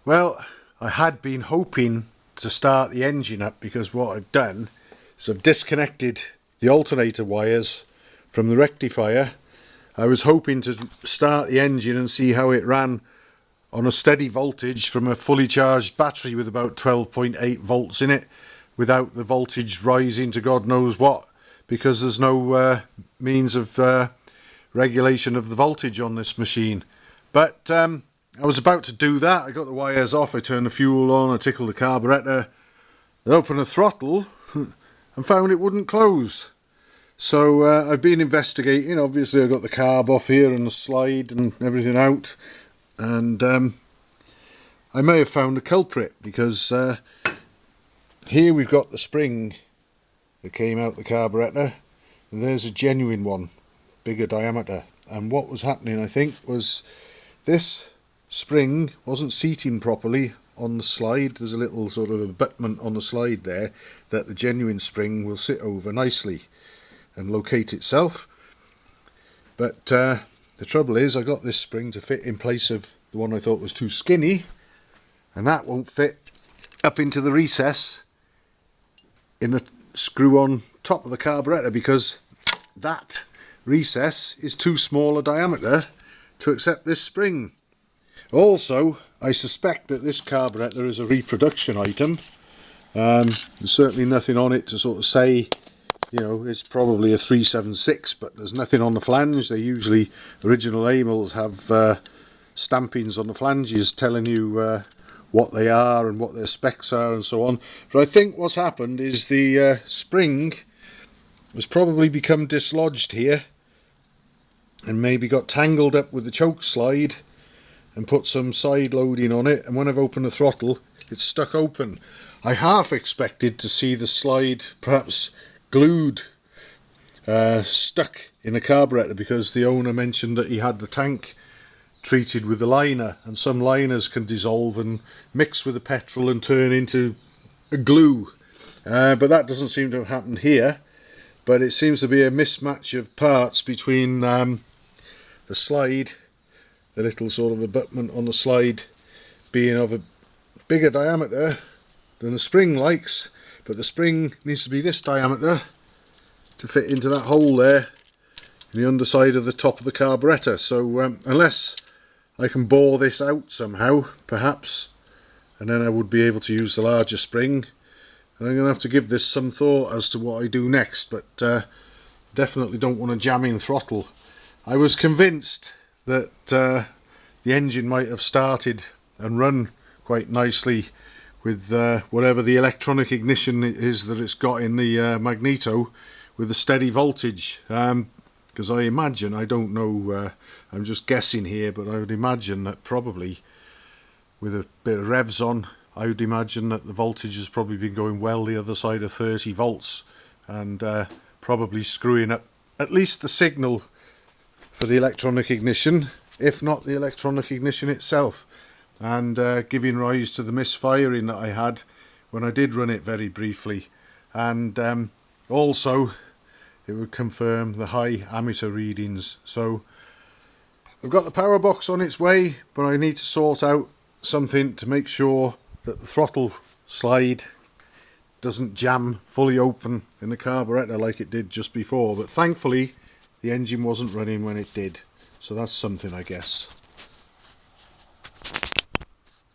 Well, I had been hoping to start the engine up because what I've done is I've disconnected the alternator wires from the rectifier. I was hoping to start the engine and see how it ran on a steady voltage from a fully charged battery with about 12.8 volts in it, without the voltage rising to God knows what, because there's no means of regulation of the voltage on this machine. But I was about to do that. I got the wires off, I turned the fuel on, I tickled the carburettor, I opened the throttle and found it wouldn't close. So I've been investigating. Obviously I got the carb off here and the slide and everything out, and I may have found a culprit, because here we've got the spring that came out the carburettor, and there's a genuine one, bigger diameter. And what was happening, I think, was this spring wasn't seating properly on the slide. There's a little sort of abutment on the slide there that the genuine spring will sit over nicely and locate itself. But the trouble is, I got this spring to fit in place of the one I thought was too skinny, and that won't fit up into the recess in the screw on top of the carburettor, because that recess is too small a diameter to accept this spring. Also, I suspect that this carburettor is a reproduction item. There's certainly nothing on it to sort of say, you know, it's probably a 376, but there's nothing on the flange. They usually, original Amels have stampings on the flanges telling you what they are and what their specs are and so on. But I think what's happened is the spring has probably become dislodged here and maybe got tangled up with the choke slide and put some side loading on it, and when I've opened the throttle it's stuck open. I half expected to see the slide perhaps glued, stuck in a carburettor, because the owner mentioned that he had the tank treated with the liner, and some liners can dissolve and mix with the petrol and turn into a glue, but that doesn't seem to have happened here. But it seems to be a mismatch of parts between the slide, the little sort of abutment on the slide being of a bigger diameter than the spring likes, but the spring needs to be this diameter to fit into that hole there in the underside of the top of the carburettor. So unless I can bore this out somehow, perhaps, and then I would be able to use the larger spring. And I'm going to have to give this some thought as to what I do next, but definitely don't want to jam in throttle. I was convinced that the engine might have started and run quite nicely with whatever the electronic ignition is that it's got in the magneto, with a steady voltage, because I imagine, I don't know, I'm just guessing here, but I would imagine that probably with a bit of revs on, I would imagine that the voltage has probably been going well the other side of 30 volts, and probably screwing up at least the signal for the electronic ignition, if not the electronic ignition itself, and giving rise to the misfiring that I had when I did run it very briefly. And also it would confirm the high ammeter readings. So I've got the power box on its way, but I need to sort out something to make sure that the throttle slide doesn't jam fully open in the carburettor like it did just before. But thankfully the engine wasn't running when it did, so that's something, I guess.